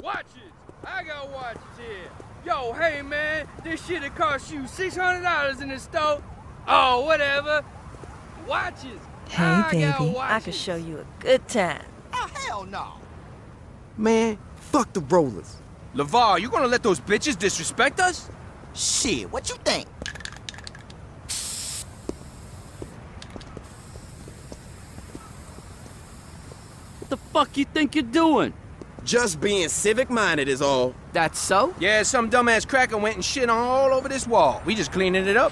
Watches! I got watches here. Yo, hey man, this shit'll cost you $600 in the store. Oh, whatever. Watches. Hey, baby, I can show you a good time. Oh, hell no. Man, fuck the rollers. LeVar, you gonna let those bitches disrespect us? Shit, what you think? What the fuck you think you're doing? Just being civic-minded is all. That's so? Yeah, some dumbass cracker went and shit all over this wall. We just cleaning it up.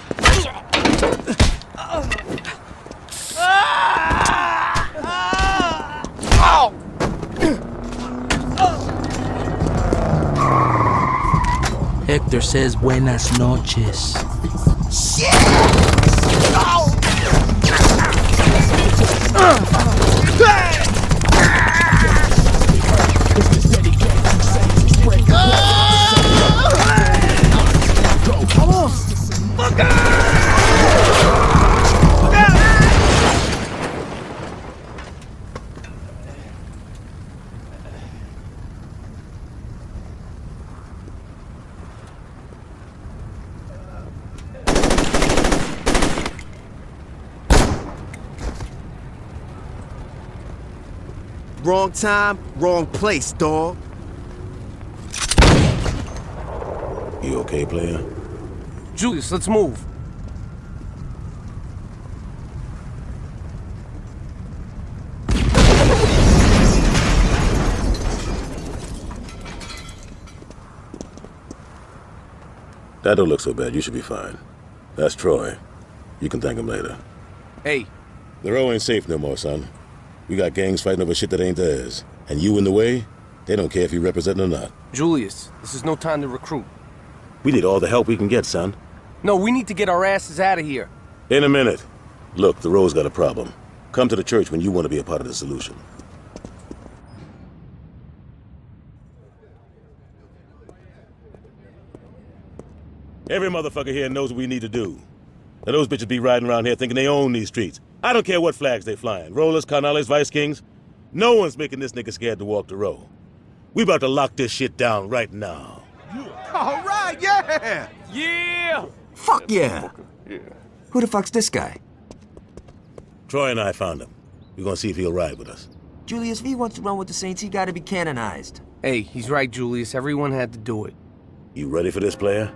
Hector says buenas noches. Shit! Oh! Wrong time, wrong place, dawg. You okay, player? Julius, let's move. That don't look so bad. You should be fine. That's Troy. You can thank him later. Hey. The row ain't safe no more, son. We got gangs fighting over shit that ain't theirs. And you in the way, they don't care if you represent or not. Julius, this is no time to recruit. We need all the help we can get, son. No, we need to get our asses out of here. In a minute. Look, the row's got a problem. Come to the church when you want to be a part of the solution. Every motherfucker here knows what we need to do. Now those bitches be riding around here thinking they own these streets. I don't care what flags they flying. Rollers, Carnales, Vice Kings. No one's making this nigga scared to walk the row. We about to lock this shit down right now. All right, yeah! Yeah! Fuck yeah! Who the fuck's this guy? Troy and I found him. We're gonna see if he'll ride with us. Julius, if he wants to run with the Saints, he gotta be canonized. Hey, he's right, Julius. Everyone had to do it. You ready for this, player?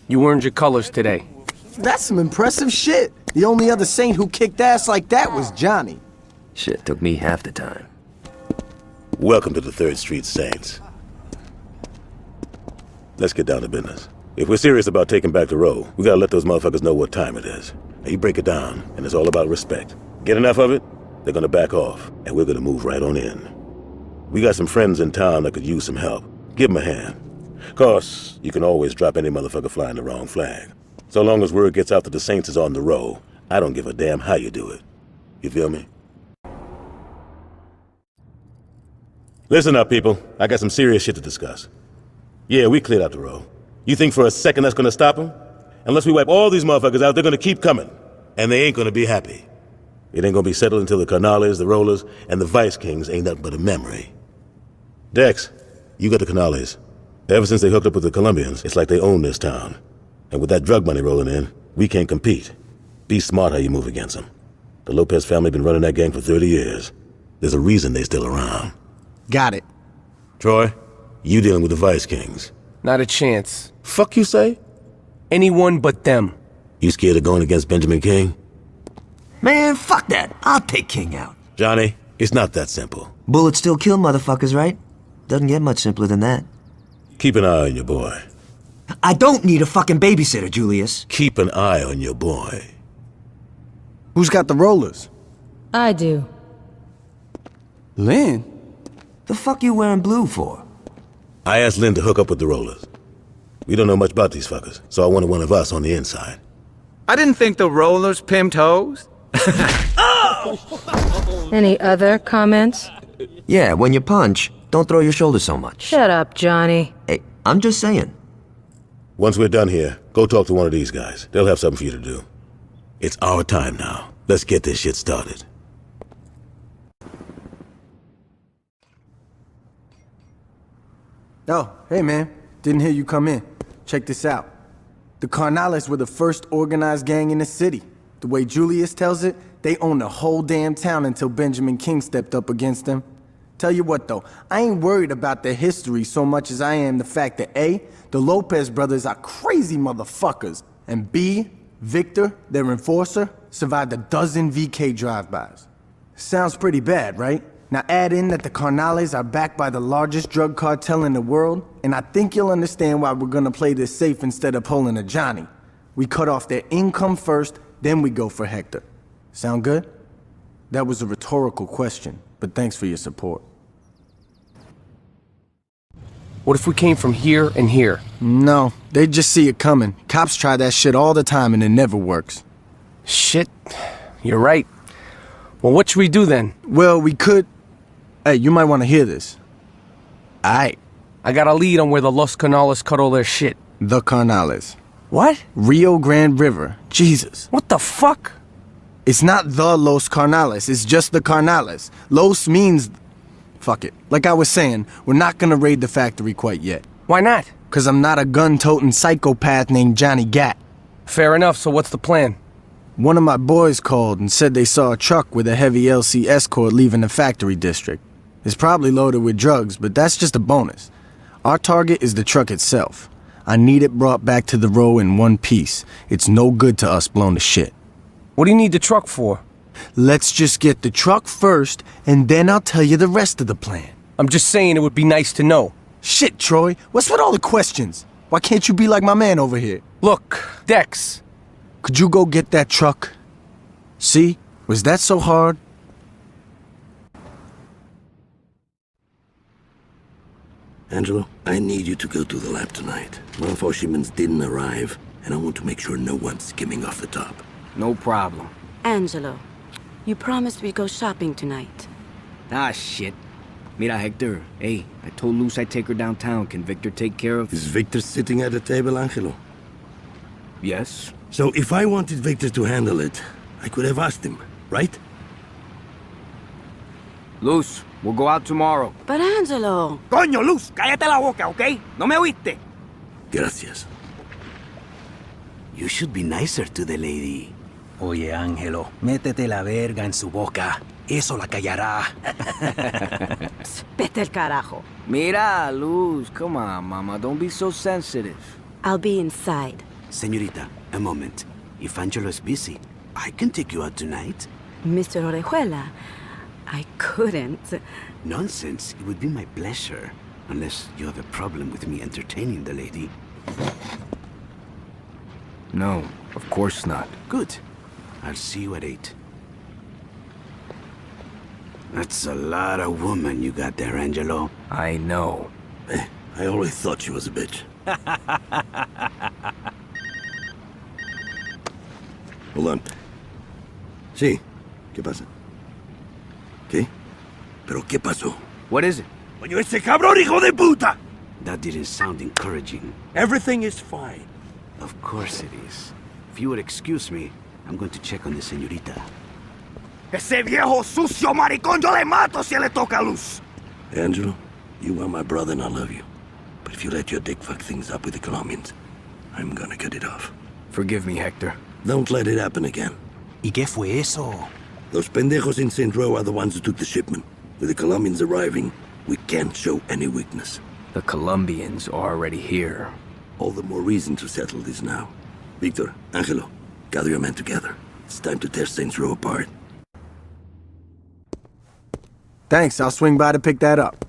You earned your colors today. That's some impressive shit. The only other Saint who kicked ass like that was Johnny. Shit took me half the time. Welcome to the 3rd Street Saints. Let's get down to business. If we're serious about taking back the row, we gotta let those motherfuckers know what time it is. Now you break it down, and it's all about respect. Get enough of it, they're gonna back off, and we're gonna move right on in. We got some friends in town that could use some help. Give them a hand. Course, you can always drop any motherfucker flying the wrong flag. So long as word gets out that the Saints is on the row, I don't give a damn how you do it. You feel me? Listen up, people. I got some serious shit to discuss. Yeah, we cleared out the row. You think for a second that's gonna stop them? Unless we wipe all these motherfuckers out, they're gonna keep coming. And they ain't gonna be happy. It ain't gonna be settled until the Carnales, the Rollers, and the Vice Kings ain't nothing but a memory. Dex, you got the Carnales. Ever since they hooked up with the Colombians, it's like they own this town. And with that drug money rolling in, we can't compete. Be smart how you move against them. The Lopez family been running that gang for 30 years. There's a reason they still around. Got it. Troy, you dealing with the Vice Kings. Not a chance. Fuck you say? Anyone but them. You scared of going against Benjamin King? Man, fuck that. I'll take King out. Johnny, it's not that simple. Bullets still kill motherfuckers, right? Doesn't get much simpler than that. Keep an eye on your boy. I don't need a fucking babysitter, Julius. Keep an eye on your boy. Who's got the rollers? I do. Lynn? The fuck you wearing blue for? I asked Lynn to hook up with the Rollers. We don't know much about these fuckers, so I wanted one of us on the inside. I didn't think the Rollers pimped hoes. Any other comments? Yeah, when you punch, don't throw your shoulders so much. Shut up, Johnny. Hey, I'm just saying. Once we're done here, go talk to one of these guys. They'll have something for you to do. It's our time now. Let's get this shit started. Oh, hey man. Didn't hear you come in. Check this out. The Carnales were the first organized gang in the city. The way Julius tells it, they owned the whole damn town until Benjamin King stepped up against them. Tell you what though, I ain't worried about their history so much as I am the fact that A, the Lopez brothers are crazy motherfuckers, and B, Victor, their enforcer, survived a dozen VK drive-bys. Sounds pretty bad, right? Now add in that the Carnales are backed by the largest drug cartel in the world, and I think you'll understand why we're gonna play this safe instead of pulling a Johnny. We cut off their income first, then we go for Hector. Sound good? That was a rhetorical question, but thanks for your support. What if we came from here and here? No, they just see it coming. Cops try that shit all the time and it never works. Shit, you're right. Well, what should we do then? Well, we could... Hey, you might want to hear this. Aight. I got a lead on where the Los Canales cut all their shit. The Carnales. What? Rio Grande River. Jesus. What the fuck? It's not the Los Carnales, it's just the Carnales. Los means... Fuck it. Like I was saying, we're not gonna raid the factory quite yet. Why not? 'Cause I'm not a gun-toting psychopath named Johnny Gat. Fair enough, so what's the plan? One of my boys called and said they saw a truck with a heavy LC escort leaving the factory district. It's probably loaded with drugs, but that's just a bonus. Our target is the truck itself. I need it brought back to the row in one piece. It's no good to us blown to shit. What do you need the truck for? Let's just get the truck first, and then I'll tell you the rest of the plan. I'm just saying it would be nice to know. Shit, Troy, what's with all the questions? Why can't you be like my man over here? Look, Dex. Could you go get that truck? See? Was that so hard? Angelo, I need you to go to the lab tonight. One of our shipments didn't arrive, and I want to make sure no one's skimming off the top. No problem. Angelo, you promised we'd go shopping tonight. Ah, shit. Mira, Hector. Hey, I told Luz I'd take her downtown. Can Victor take care of... Is Victor sitting at the table, Angelo? Yes. So if I wanted Victor to handle it, I could have asked him, right? Luz, we'll go out tomorrow. But Angelo... Coño, Luz, cállate la boca, ¿ok? ¿No me oíste? Gracias. You should be nicer to the lady. Oye, Ángelo, métete la verga en su boca. Eso la callará. Vete al carajo. Mira, Luz, come on, mama. Don't be so sensitive. I'll be inside. Señorita, a moment. If Angelo is busy, I can take you out tonight. Mr. Orejuela, I couldn't. Nonsense. It would be my pleasure. Unless you have a problem with me entertaining the lady. No, of course not. Good. I'll see you at 8. That's a lot of woman you got there, Angelo. I know. I always thought she was a bitch. Hold on. Sí. ¿Qué pasa? ¿Qué? ¿Pero qué pasó? What is it? Coño, ese cabrón, hijo de puta! That didn't sound encouraging. Everything is fine. Of course it is. If you would excuse me, I'm going to check on the señorita. Ese viejo sucio maricón, yo le mato si le toca Luz. Angelo, you are my brother and I love you. But if you let your dick fuck things up with the Colombians, I'm gonna cut it off. Forgive me, Hector. Don't let it happen again. ¿Y qué fue eso? Those pendejos in St. Row are the ones who took the shipment. With the Colombians arriving, we can't show any weakness. The Colombians are already here. All the more reason to settle this now. Victor, Angelo, gather your men together. It's time to tear Saints Row apart. Thanks, I'll swing by to pick that up.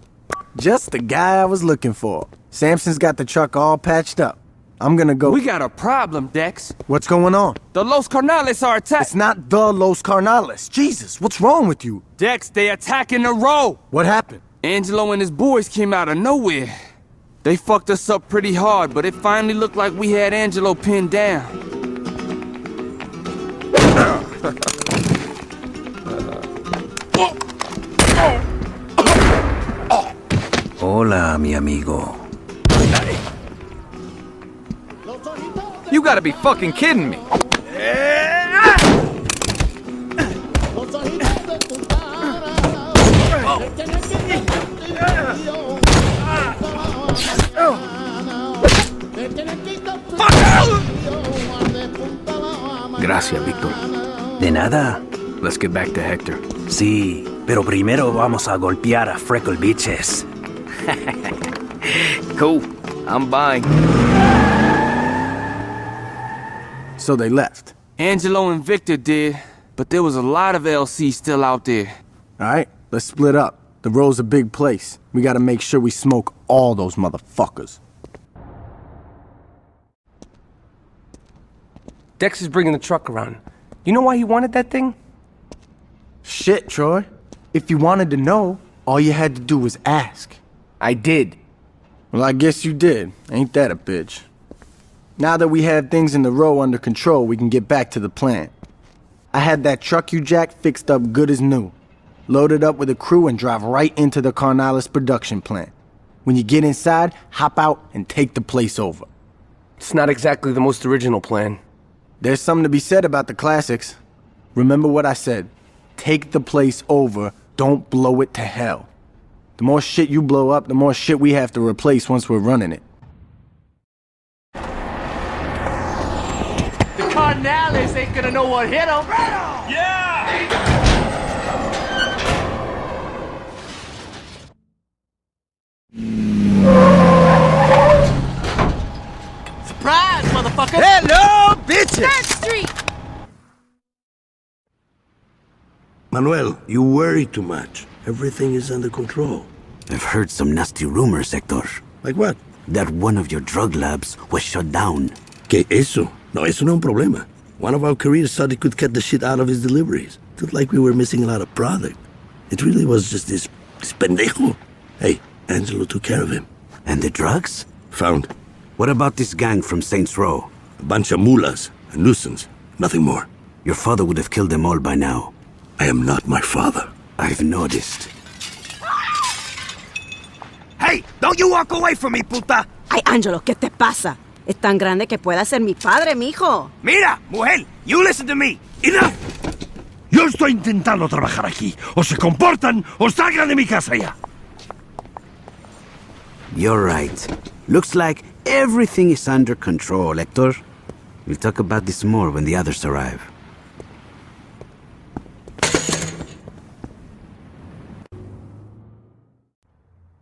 Just the guy I was looking for. Samson's got the truck all patched up. I'm gonna go... We got a problem, Dex. What's going on? The Los Carnales are attacking... It's not the Los Carnales. Jesus, what's wrong with you? Dex, they attacking the row. What happened? Angelo and his boys came out of nowhere. They fucked us up pretty hard, but it finally looked like we had Angelo pinned down. Hola, mi amigo. You gotta be fucking kidding me. Gracias, Victor. De nada. Let's get back to Hector. Sí, pero primero vamos a golpear a Freckle Bitches. Cool. I'm buying. So they left. Angelo and Victor did, but there was a lot of LC still out there. All right, let's split up. The row's a big place. We gotta make sure we smoke all those motherfuckers. Dex is bringing the truck around. You know why he wanted that thing? Shit, Troy. If you wanted to know, all you had to do was ask. I did. Well, I guess you did. Ain't that a bitch? Now that we have things in the row under control, we can get back to the plan. I had that truck you jacked fixed up good as new. Load it up with a crew and drive right into the Carnalis production plant. When you get inside, hop out and take the place over. It's not exactly the most original plan. There's something to be said about the classics. Remember what I said. Take the place over, don't blow it to hell. The more shit you blow up, the more shit we have to replace once we're running it. The Carnalis ain't gonna know what hit them. Yeah! Surprise, motherfucker! Hello, bitches! Third Street! Manuel, you worry too much. Everything is under control. I've heard some nasty rumors, Hector. Like what? That one of your drug labs was shut down. ¿Qué eso? No, eso no es un problema. One of our careers thought he could cut the shit out of his deliveries. Looked like we were missing a lot of product. It really was just this pendejo. Hey, Angelo took care of him. And the drugs? Found. What about this gang from Saints Row? A bunch of mulas, a nuisance, nothing more. Your father would have killed them all by now. I am not my father. I've noticed. Hey, don't you walk away from me, puta! Ay, Angelo, ¿qué te pasa? Es tan grande que pueda ser mi padre, mijo. Mira, mujer, you listen to me. ¡Enough! Yo estoy intentando trabajar aquí. O se comportan o salgan de mi casa ya. You're right. Looks like everything is under control, Hector. We'll talk about this more when the others arrive.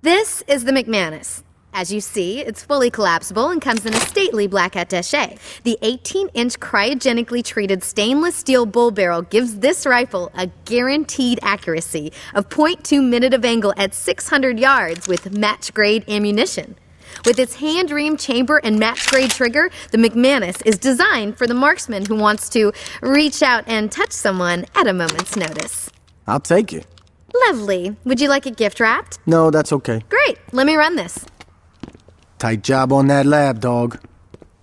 This is the McManus. As you see, it's fully collapsible and comes in a stately black attaché. The 18-inch cryogenically treated stainless steel bull barrel gives this rifle a guaranteed accuracy of .2 minute of angle at 600 yards with match-grade ammunition. With its hand-reamed chamber and match-grade trigger, the McManus is designed for the marksman who wants to reach out and touch someone at a moment's notice. I'll take it. Lovely. Would you like it gift-wrapped? No, that's okay. Great. Let me run this. Tight job on that lab, dog.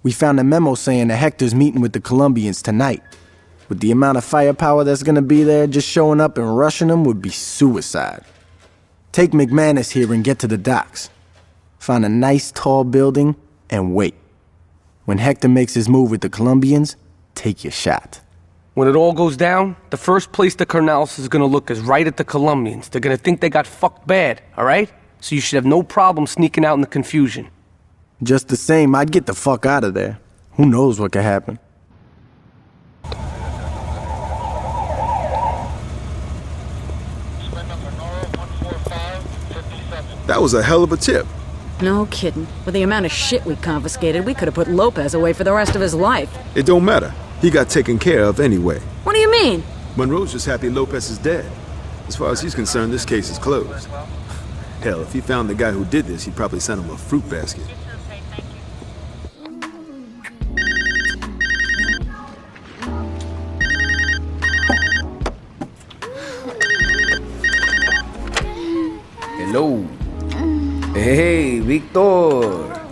We found a memo saying that Hector's meeting with the Colombians tonight. With the amount of firepower that's gonna be there, just showing up and rushing them would be suicide. Take McManus here and get to the docks. Find a nice tall building and wait. When Hector makes his move with the Colombians, take your shot. When it all goes down, the first place the Carnalis is gonna look is right at the Colombians. They're gonna think they got fucked bad, alright? So you should have no problem sneaking out in the confusion. Just the same, I'd get the fuck out of there. Who knows what could happen? That was a hell of a tip. No kidding. With the amount of shit we confiscated, we could have put Lopez away for the rest of his life. It don't matter. He got taken care of anyway. What do you mean? Monroe's just happy Lopez is dead. As far as he's concerned, this case is closed. Hell, if he found the guy who did this, he'd probably send him a fruit basket. Hello. Hey, Victor.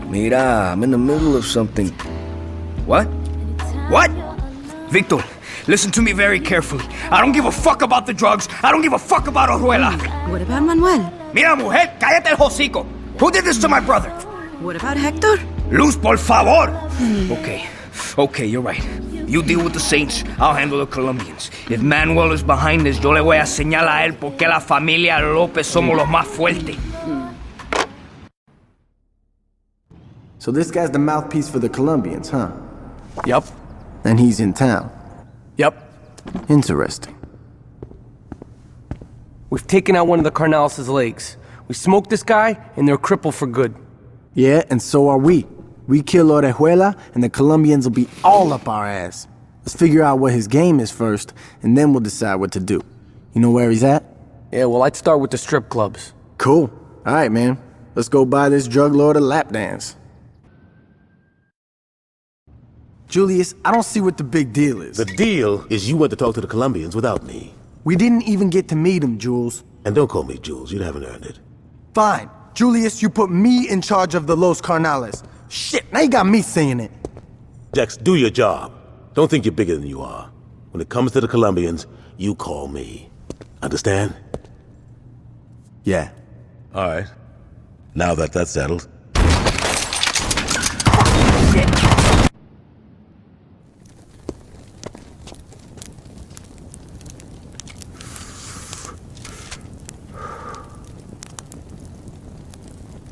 Mira, I'm in the middle of something. What? What? Victor, listen to me very carefully. I don't give a fuck about the drugs. I don't give a fuck about Orjuela. What about Manuel? Mira, mujer, cállate el hocico. Who did this to my brother? What about Hector? Luz, por favor. Okay, you're right. You deal with the Saints, I'll handle the Colombians. If Manuel is behind this, yo le voy a señalar a él porque la familia López somos los más fuertes. So this guy's the mouthpiece for the Colombians, huh? Yup. And he's in town. Yup. Interesting. We've taken out one of the Carnales' legs. We smoked this guy, and they're crippled for good. Yeah, and so are we. We kill Orejuela, and the Colombians will be all up our ass. Let's figure out what his game is first, and then we'll decide what to do. You know where he's at? Yeah, well, I'd start with the strip clubs. Cool. All right, man. Let's go buy this drug lord a lap dance. Julius, I don't see what the big deal is. The deal is you went to talk to the Colombians without me. We didn't even get to meet him, Jules. And don't call me Jules, you haven't earned it. Fine. Julius, you put me in charge of the Los Carnales. Shit, now you got me saying it. Dex, do your job. Don't think you're bigger than you are. When it comes to the Colombians, you call me. Understand? Yeah. All right. Now that that's settled.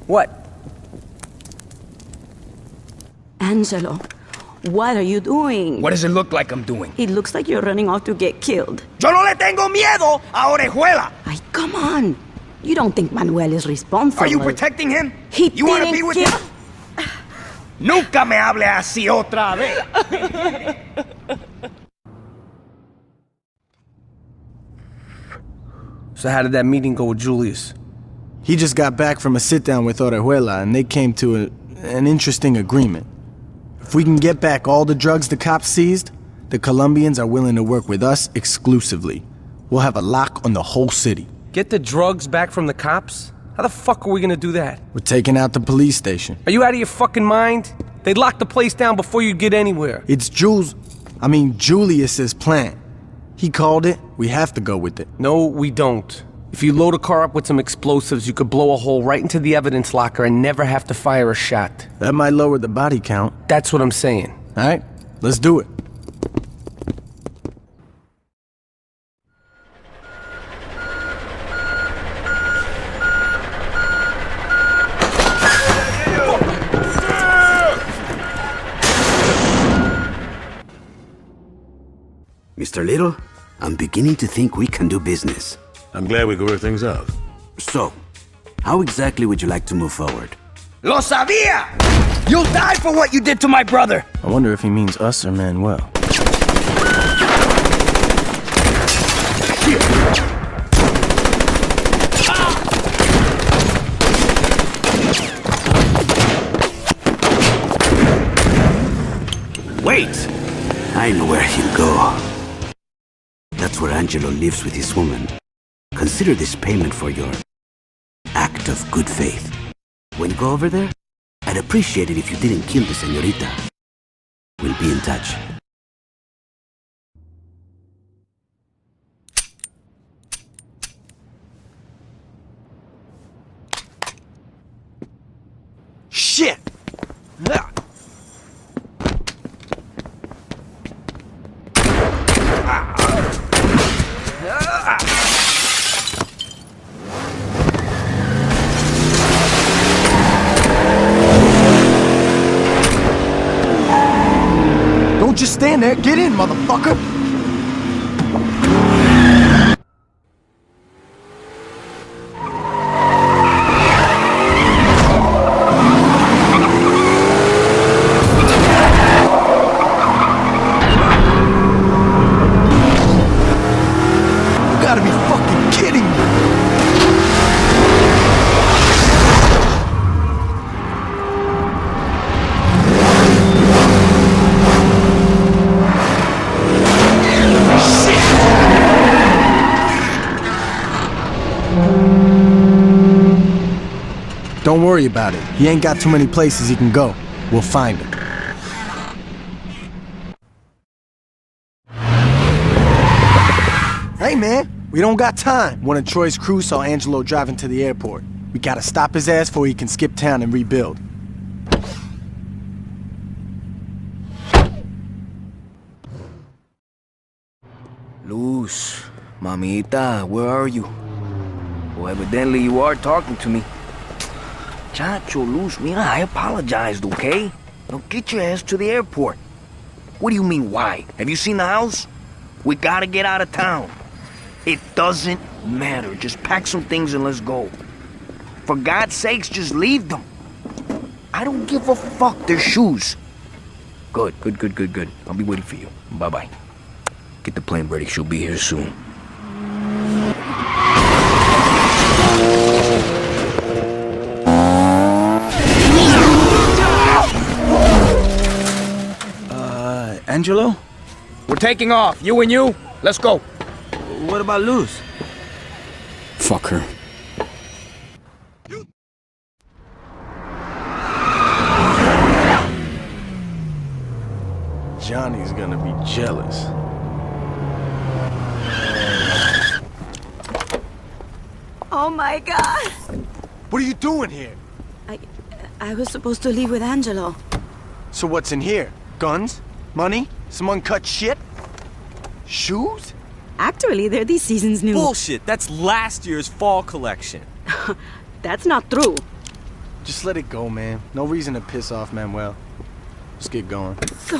What? Angelo, what are you doing? What does it look like I'm doing? It looks like you're running off to get killed. Yo no le tengo miedo a Orejuela! Ay, come on. You don't think Manuel is responsible. Are you protecting him? He You want to didn't be with kill- him? Nunca me hable así otra vez. So how did that meeting go with Julius? He just got back from a sit-down with Orejuela, and they came to an interesting agreement. If we can get back all the drugs the cops seized, the Colombians are willing to work with us exclusively. We'll have a lock on the whole city. Get the drugs back from the cops? How the fuck are we gonna do that? We're taking out the police station. Are you out of your fucking mind? They'd lock the place down before you'd get anywhere. It's Julius's plan. He called it, we have to go with it. No, we don't. If you load a car up with some explosives, you could blow a hole right into the evidence locker and never have to fire a shot. That might lower the body count. That's what I'm saying. All right, let's do it. Mr. Little, I'm beginning to think we can do business. I'm glad we could work things out. So, how exactly would you like to move forward? Lo sabía! You'll die for what you did to my brother! I wonder if he means us or Manuel. Wait! I know where he'll go. That's where Angelo lives with his woman. Consider this payment for your act of good faith. When you go over there, I'd appreciate it if you didn't kill the señorita. We'll be in touch. Shit! Don't just stand there. Get in, motherfucker. You gotta be fucking kidding me. Don't worry about it. He ain't got too many places he can go. We'll find him. Hey, man. We don't got time. One of Troy's crew saw Angelo driving to the airport. We gotta stop his ass before he can skip town and rebuild. Luz, mamita, where are you? Well, evidently you are talking to me. Chacho, Luz, mira, I apologized, okay? Now get your ass to the airport. What do you mean, why? Have you seen the house? We gotta get out of town. It doesn't matter. Just pack some things and let's go. For God's sakes, just leave them. I don't give a fuck. They're shoes. Good. I'll be waiting for you. Bye-bye. Get the plane ready. She'll be here soon. Angelo? We're taking off. You and you. Let's go. What about Luz? Fuck her. Johnny's gonna be jealous. Oh my God! What are you doing here? I was supposed to leave with Angelo. So what's in here? Guns? Money? Some uncut shit? Shoes? Actually, they're this season's new. Bullshit, that's last year's fall collection. That's not true. Just let it go, man. No reason to piss off Manuel. Let's get going. So,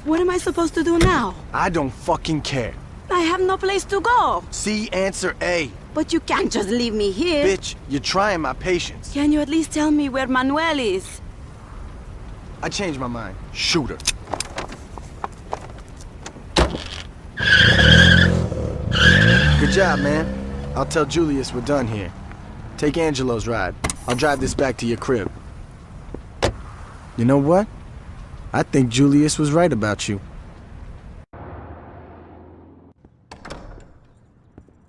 what am I supposed to do now? I don't fucking care. I have no place to go. C, answer A. But you can't just leave me here. Bitch, you're trying my patience. Can you at least tell me where Manuel is? I changed my mind. Shoot her. Good job, man. I'll tell Julius we're done here. Take Angelo's ride. I'll drive this back to your crib. You know what? I think Julius was right about you.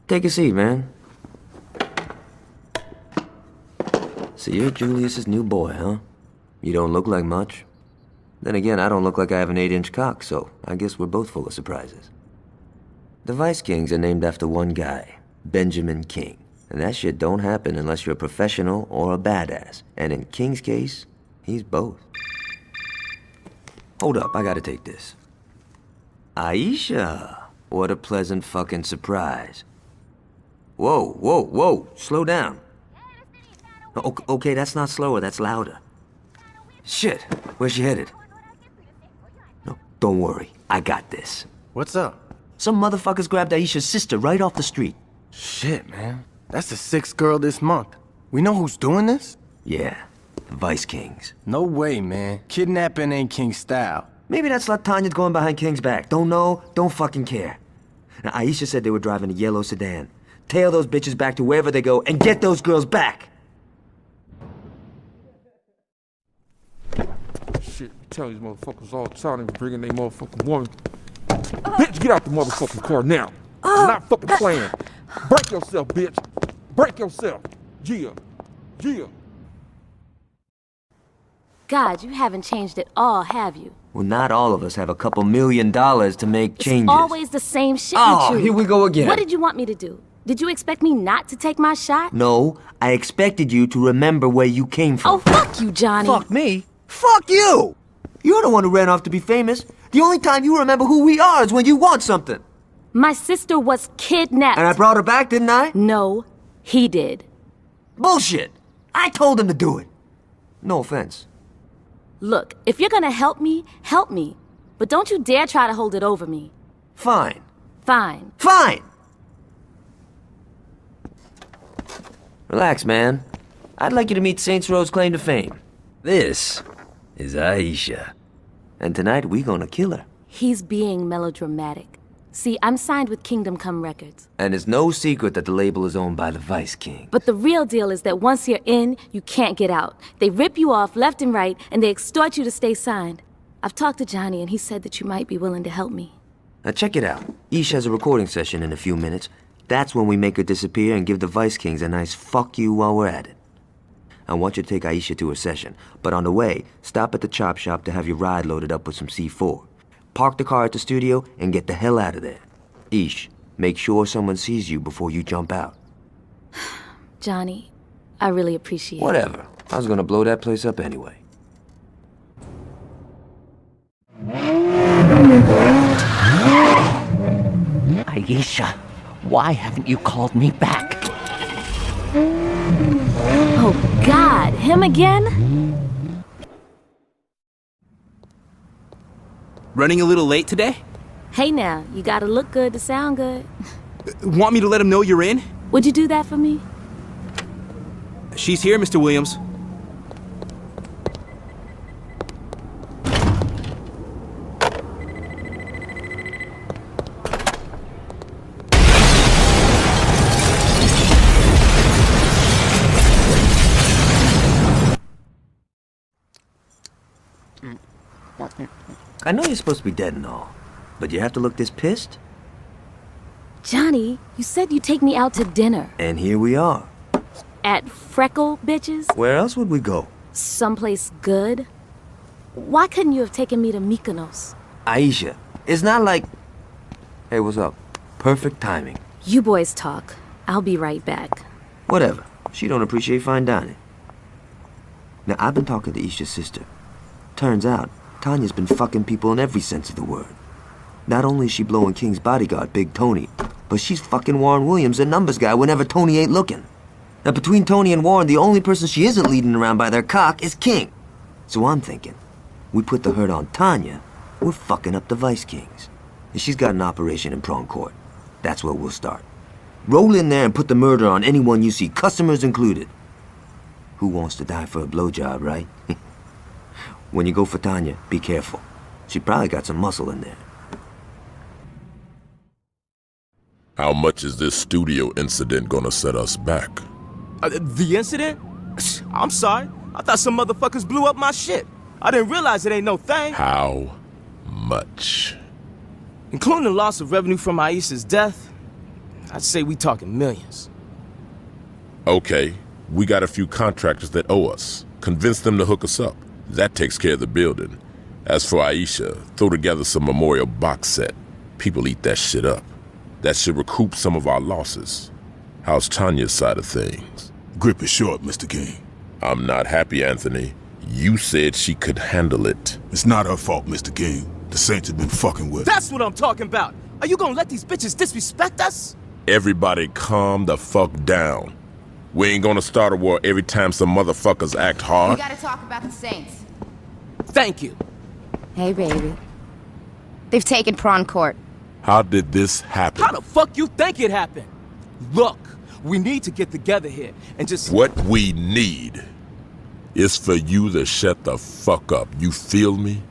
Take a seat, man. So you're Julius's new boy, huh? You don't look like much. Then again, I don't look like I have an 8-inch cock, so I guess we're both full of surprises. The Vice Kings are named after one guy, Benjamin King. And that shit don't happen unless you're a professional or a badass. And in King's case, he's both. Hold up, I gotta take this. Aisha! What a pleasant fucking surprise. Whoa, slow down. Okay, that's not slower, that's louder. Shit, where's she headed? No, don't worry, I got this. What's up? Some motherfuckers grabbed Aisha's sister right off the street. Shit, man. That's the 6th girl this month. We know who's doing this? Yeah, the Vice Kings. No way, man. Kidnapping ain't King's style. Maybe that's Latanya's going behind King's back. Don't know, don't fucking care. Now, Aisha said they were driving a yellow sedan. Tail those bitches back to wherever they go and get those girls back! Shit, tell these motherfuckers all the time they bringing their motherfucking woman. Bitch, get out the motherfucking car now. I'm not fucking playing. Break yourself, bitch. Break yourself. Yeah. God, you haven't changed at all, have you? Well, not all of us have a couple $1 million to make changes. It's always the same shit Oh, with you. here we go again. What did you want me to do? Did you expect me not to take my shot? No, I expected you to remember where you came from. Oh, fuck you, Johnny. Fuck me? Fuck you! You're the one who ran off to be famous. The only time you remember who we are is when you want something. My sister was kidnapped. And I brought her back, didn't I? No, he did. Bullshit! I told him to do it. No offense. Look, if you're gonna help me, help me. But don't you dare try to hold it over me. Fine. Fine. Fine! Relax, man. I'd like you to meet Saints Row's claim to fame. This is Aisha. And tonight, we gonna kill her. He's being melodramatic. See, I'm signed with Kingdom Come Records. And it's no secret that the label is owned by the Vice King. But the real deal is that once you're in, you can't get out. They rip you off left and right, and they extort you to stay signed. I've talked to Johnny, and he said that you might be willing to help me. Now check it out. Ish has a recording session in a few minutes. That's when we make her disappear and give the Vice Kings a nice fuck you while we're at it. I want you to take Aisha to her session, but on the way, stop at the chop shop to have your ride loaded up with some C4. Park the car at the studio and get the hell out of there. Ish, make sure someone sees you before you jump out. Johnny, I really appreciate it. Whatever. I was gonna blow that place up anyway. Aisha, why haven't you called me back? Oh, God, him again? Running a little late today? Hey now, you gotta look good to sound good. Want me to let him know you're in? Would you do that for me? She's here, Mr. Williams. I know you're supposed to be dead and all, but you have to look this pissed? Johnny, you said you'd take me out to dinner. And here we are. At Freckle Bitches? Where else would we go? Someplace good? Why couldn't you have taken me to Mykonos? Aisha, it's not like... Hey, what's up? Perfect timing. You boys talk. I'll be right back. Whatever. She don't appreciate fine dining. Now, I've been talking to Aisha's sister. Turns out, Tanya's been fucking people in every sense of the word. Not only is she blowing King's bodyguard, Big Tony, but she's fucking Warren Williams, the numbers guy, whenever Tony ain't looking. Now, between Tony and Warren, the only person she isn't leading around by their cock is King. So I'm thinking, we put the hurt on Tanya, we're fucking up the Vice Kings. And she's got an operation in Prawn Court. That's where we'll start. Roll in there and put the murder on anyone you see, customers included. Who wants to die for a blowjob, right? When you go for Tanya, be careful. She probably got some muscle in there. How much is this studio incident gonna set us back? The incident? I'm sorry. I thought some motherfuckers blew up my shit. I didn't realize it ain't no thing. How much? Including the loss of revenue from Aisha's death, I'd say we talking millions. Okay, we got a few contractors that owe us. Convince them to hook us up. That takes care of the building. As for Aisha, throw together some memorial box set. People eat that shit up. That should recoup some of our losses. How's Tanya's side of things? Grip is short, Mr. King. I'm not happy, Anthony. You said she could handle it. It's not her fault, Mr. King. The Saints have been fucking with her. That's what I'm talking about. Are you gonna let these bitches disrespect us? Everybody calm the fuck down. We ain't gonna start a war every time some motherfuckers act hard. We gotta talk about the Saints. Thank you. Hey, baby. They've taken Prawn Court. How did this happen? How the fuck you think it happened? Look, we need to get together here and just... What we need is for you to shut the fuck up. You feel me?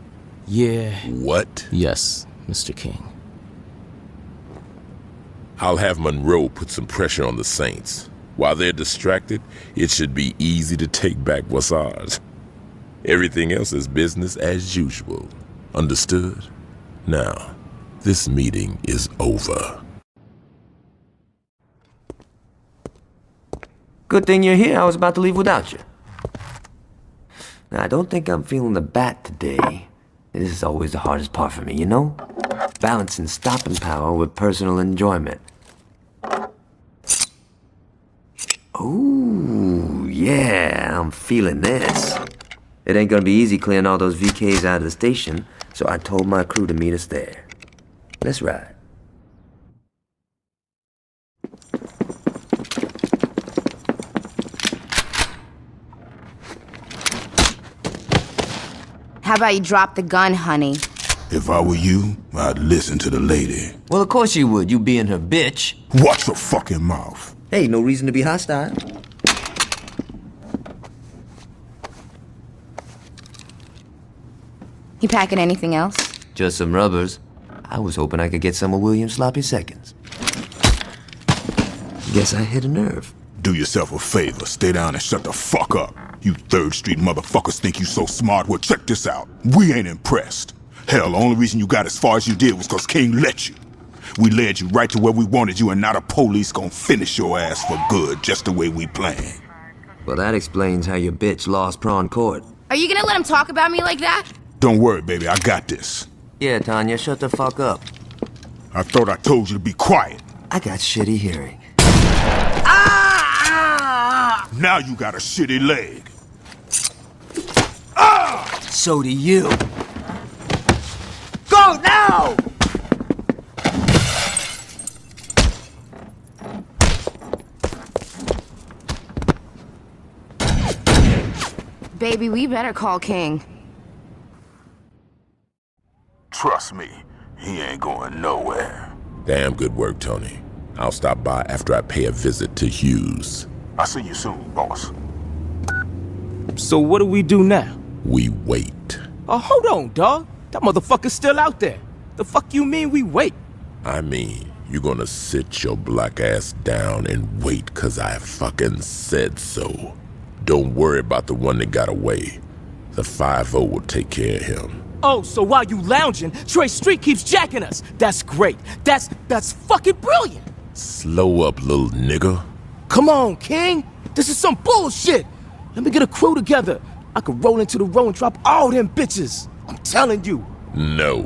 Yeah. What? Yes, Mr. King. I'll have Monroe put some pressure on the Saints. While they're distracted, it should be easy to take back what's ours. Everything else is business as usual. Understood? Now, this meeting is over. Good thing you're here. I was about to leave without you. Now, I don't think I'm feeling the bat today. This is always the hardest part for me, you know? Balancing stopping power with personal enjoyment. Ooh, yeah, I'm feeling this. It ain't gonna be easy clearing all those VKs out of the station, so I told my crew to meet us there. Let's ride. How about you drop the gun, honey? If I were you, I'd listen to the lady. Well, of course you would, you being her bitch. Watch your fucking mouth. Hey, no reason to be hostile. You packing anything else? Just some rubbers. I was hoping I could get some of William's sloppy seconds. Guess I hit a nerve. Do yourself a favor, stay down and shut the fuck up. You 3rd Street motherfuckers think you so smart. Well, check this out. We ain't impressed. Hell, the only reason you got as far as you did was cause King let you. We led you right to where we wanted you, and now the police gonna finish your ass for good, just the way we planned. Well, that explains how your bitch lost Prawn Court. Are you gonna let him talk about me like that? Don't worry, baby, I got this. Yeah, Tanya, shut the fuck up. I thought I told you to be quiet. I got shitty hearing. Now you got a shitty leg. So do you. Go now! Baby, we better call King. Trust me, he ain't going nowhere. Damn good work, Tony. I'll stop by after I pay a visit to Hughes. I'll see you soon, boss. So what do we do now? We wait. Oh, hold on, dawg. That motherfucker's still out there. The fuck you mean we wait? I mean, you're gonna sit your black ass down and wait 'cause I fucking said so. Don't worry about the one that got away. The 5-0 will take care of him. Oh, so while you lounging, Trey Street keeps jacking us. That's great. That's fucking brilliant. Slow up, little nigga. Come on, King. This is some bullshit. Let me get a crew together. I could roll into the row and drop all them bitches. I'm telling you. No.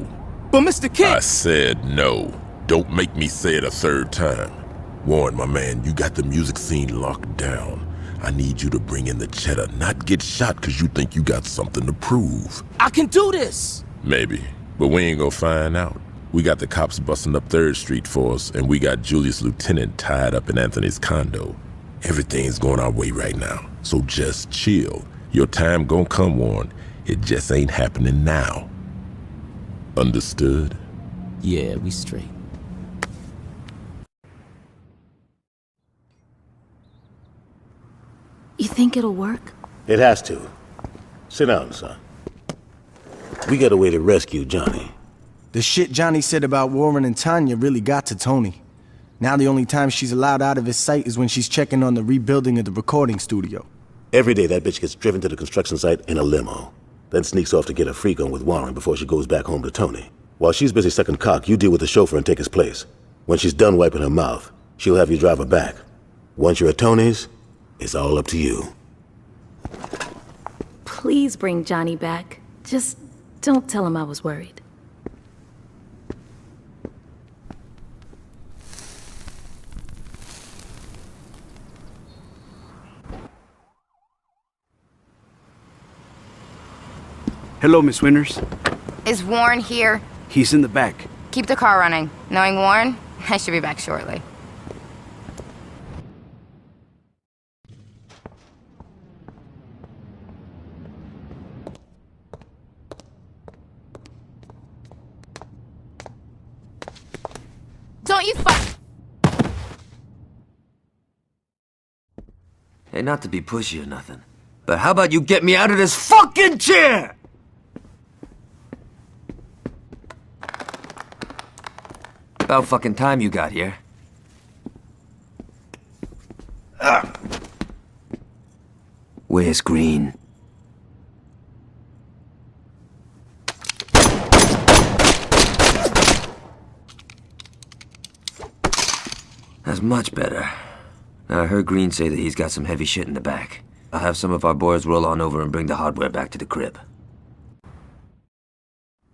But Mr. King... I said no. Don't make me say it a third time. Warren, my man, you got the music scene locked down. I need you to bring in the cheddar, not get shot because you think you got something to prove. I can do this. Maybe, but we ain't gonna find out. We got the cops busting up 3rd Street for us, and we got Julius Lieutenant tied up in Anthony's condo. Everything's going our way right now, so just chill. Your time gonna come, Warren. It just ain't happening now. Understood? Yeah, we straight. You think it'll work? It has to. Sit down, son. We got a way to rescue Johnny. The shit Johnny said about Warren and Tanya really got to Tony. Now the only time she's allowed out of his sight is when she's checking on the rebuilding of the recording studio. Every day that bitch gets driven to the construction site in a limo, then sneaks off to get a freak on with Warren before she goes back home to Tony. While she's busy sucking cock, you deal with the chauffeur and take his place. When she's done wiping her mouth, she'll have you drive her back. Once you're at Tony's, it's all up to you. Please bring Johnny back. Just don't tell him I was worried. Hello, Miss Winters. Is Warren here? He's in the back. Keep the car running. Knowing Warren, I should be back shortly. Don't you Hey, not to be pushy or nothing, but how about you get me out of this fucking chair? About fucking time you got here. Where's Green? That's much better. Now, I heard Green say that he's got some heavy shit in the back. I'll have some of our boys roll on over and bring the hardware back to the crib.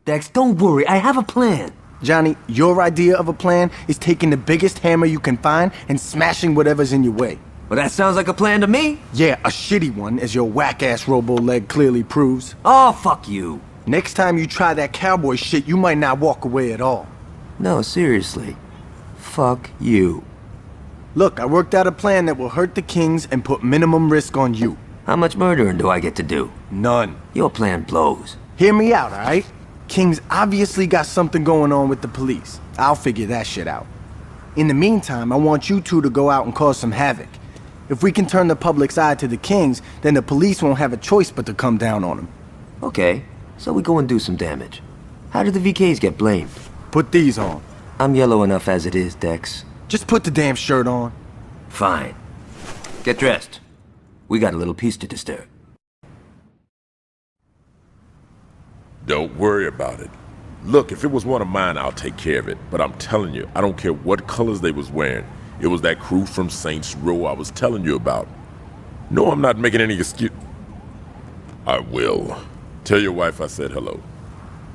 Dex, don't worry, I have a plan. Johnny, your idea of a plan is taking the biggest hammer you can find and smashing whatever's in your way. Well, that sounds like a plan to me. Yeah, a shitty one, as your whack-ass robo-leg clearly proves. Oh, fuck you. Next time you try that cowboy shit, you might not walk away at all. No, seriously. Fuck you. Look, I worked out a plan that will hurt the Kings and put minimum risk on you. How much murdering do I get to do? None. Your plan blows. Hear me out, alright? Kings obviously got something going on with the police. I'll figure that shit out. In the meantime, I want you two to go out and cause some havoc. If we can turn the public's eye to the Kings, then the police won't have a choice but to come down on them. Okay, so we go and do some damage. How did the VKs get blamed? Put these on. I'm yellow enough as it is, Dex. Just put the damn shirt on. Fine. Get dressed. We got a little piece to disturb. Don't worry about it. Look, if it was one of mine, I'll take care of it. But I'm telling you, I don't care what colors they was wearing. It was that crew from Saints Row I was telling you about. No, I'm not making any excuse. I will. Tell your wife I said hello.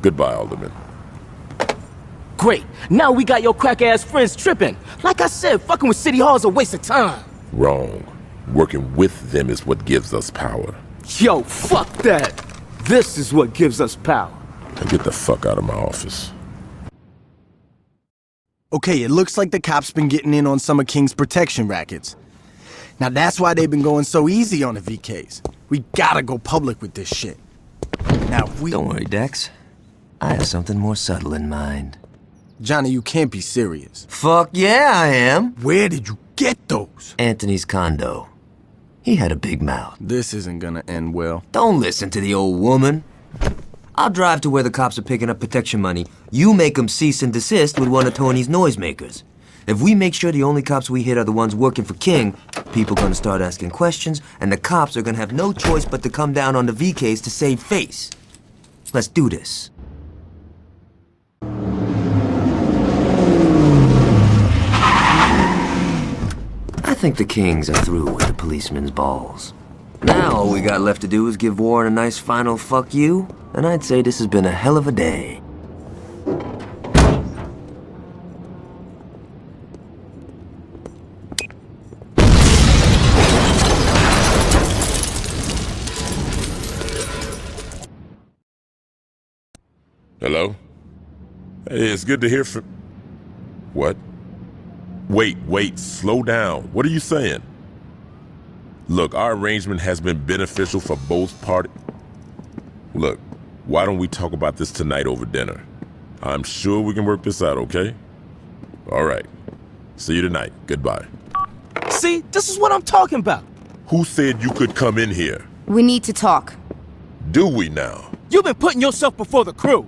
Goodbye, Alderman. Great. Now we got your crack-ass friends tripping. Like I said, fucking with City Hall's a waste of time. Wrong. Working with them is what gives us power. Yo, fuck that. This is what gives us power. Now get the fuck out of my office. Okay, it looks like the cops been getting in on some of King's protection rackets. Now that's why they've been going so easy on the VKs. We gotta go public with this shit. Now if we... Don't worry, Dex. I have something more subtle in mind. Johnny, you can't be serious. Fuck yeah, I am. Where did you get those? Anthony's condo. He had a big mouth. This isn't gonna end well. Don't listen to the old woman. I'll drive to where the cops are picking up protection money. You make them cease and desist with one of Tony's noisemakers. If we make sure the only cops we hit are the ones working for King, people gonna start asking questions, and the cops are gonna have no choice but to come down on the VKs to save face. Let's do this. I think the Kings are through with the policeman's balls. Now all we got left to do is give Warren a nice final fuck you, and I'd say this has been a hell of a day. Hello? Hey, it's good to hear from... What? Wait, slow down. What are you saying? Look, our arrangement has been beneficial for both parties. Look, why don't we talk about this tonight over dinner? I'm sure we can work this out, okay? All right. See you tonight. Goodbye. See, this is what I'm talking about. Who said you could come in here? We need to talk. Do we now? You've been putting yourself before the crew.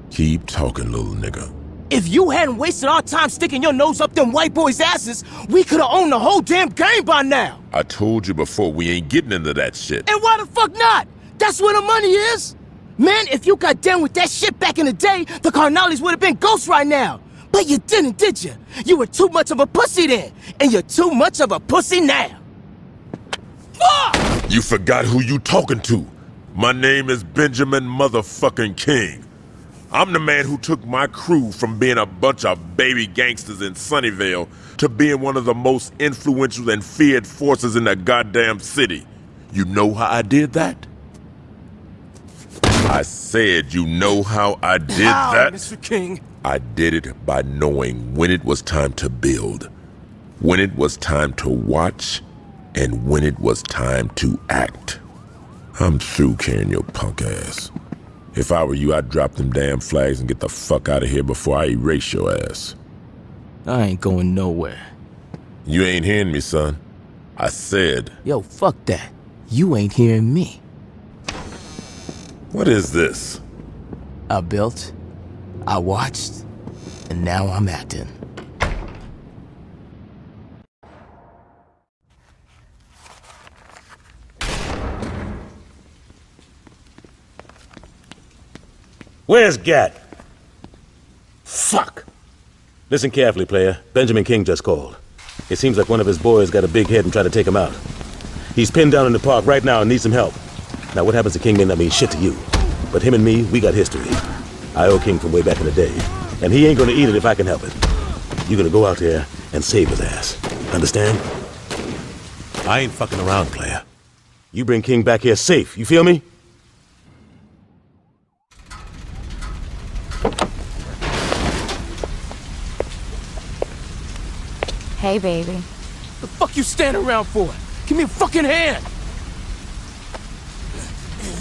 Keep talking, little nigga. If you hadn't wasted our time sticking your nose up them white boys' asses, we could have owned the whole damn game by now. I told you before, we ain't getting into that shit. And why the fuck not? That's where the money is. Man, if you got down with that shit back in the day, the Carnales would have been ghosts right now. But you didn't, did you? You were too much of a pussy then, and you're too much of a pussy now. Fuck! You forgot who you talking to. My name is Benjamin motherfucking King. I'm the man who took my crew from being a bunch of baby gangsters in Sunnyvale to being one of the most influential and feared forces in the goddamn city. You know how I did that? I said, you know how I did that? Mr. King? I did it by knowing when it was time to build, when it was time to watch, and when it was time to act. I'm through carrying your punk ass. If I were you, I'd drop them damn flags and get the fuck out of here before I erase your ass. I ain't going nowhere. You ain't hearing me, son. I said... Yo, fuck that. You ain't hearing me. What is this? I built, I watched, and now I'm acting. Where's Gat? Fuck! Listen carefully, player. Benjamin King just called. It seems like one of his boys got a big head and tried to take him out. He's pinned down in the park right now and needs some help. Now, what happens to King may not mean shit to you. But him and me, we got history. I owe King from way back in the day. And he ain't gonna eat it if I can help it. You're gonna go out there and save his ass. Understand? I ain't fucking around, player. You bring King back here safe, you feel me? Hey, baby. The fuck you standing around for? Give me a fucking hand!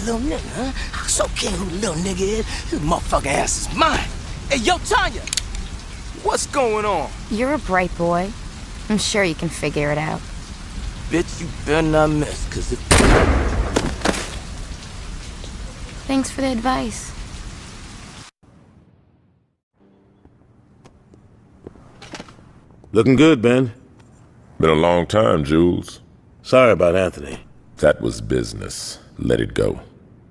Little nigga, huh? I so care who the little nigga is. This motherfucking ass is mine. Hey, yo, Tanya! What's going on? You're a bright boy. I'm sure you can figure it out. Bitch, you better not miss, cause if... Thanks for the advice. Looking good, Ben. Been a long time, Jules. Sorry about Anthony. That was business. Let it go.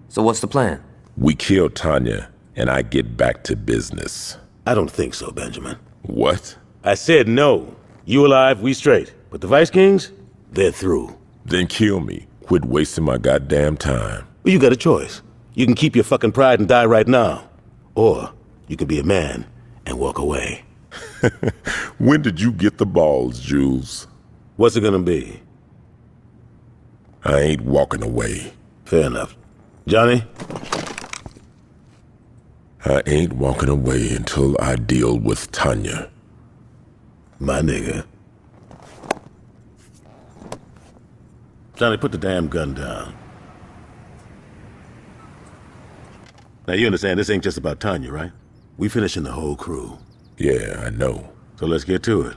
So what's the plan? We kill Tanya, and I get back to business. I don't think so, Benjamin. What? I said no. You alive, we straight. But the Vice Kings, they're through. Then kill me. Quit wasting my goddamn time. Well, you got a choice. You can keep your fucking pride and die right now. Or you can be a man and walk away. When did you get the balls, Jules? What's it gonna be? I ain't walking away. Fair enough. Johnny? I ain't walking away until I deal with Tanya. My nigga. Johnny, put the damn gun down. Now, you understand this ain't just about Tanya, right? We finishing the whole crew. Yeah, I know. So let's get to it.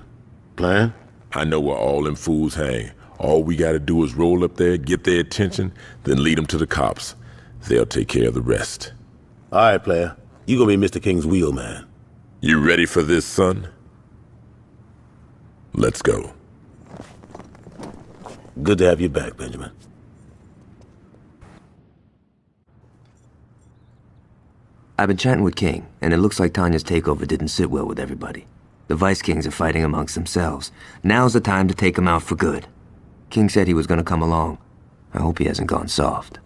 Plan? I know where all them fools hang. All we gotta do is roll up there, get their attention, then lead them to the cops. They'll take care of the rest. All right, player. You gonna be Mr. King's wheel man. You ready for this, son? Let's go. Good to have you back, Benjamin. I've been chatting with King, and it looks like Tanya's takeover didn't sit well with everybody. The Vice Kings are fighting amongst themselves. Now's the time to take them out for good. King said he was gonna come along. I hope he hasn't gone soft.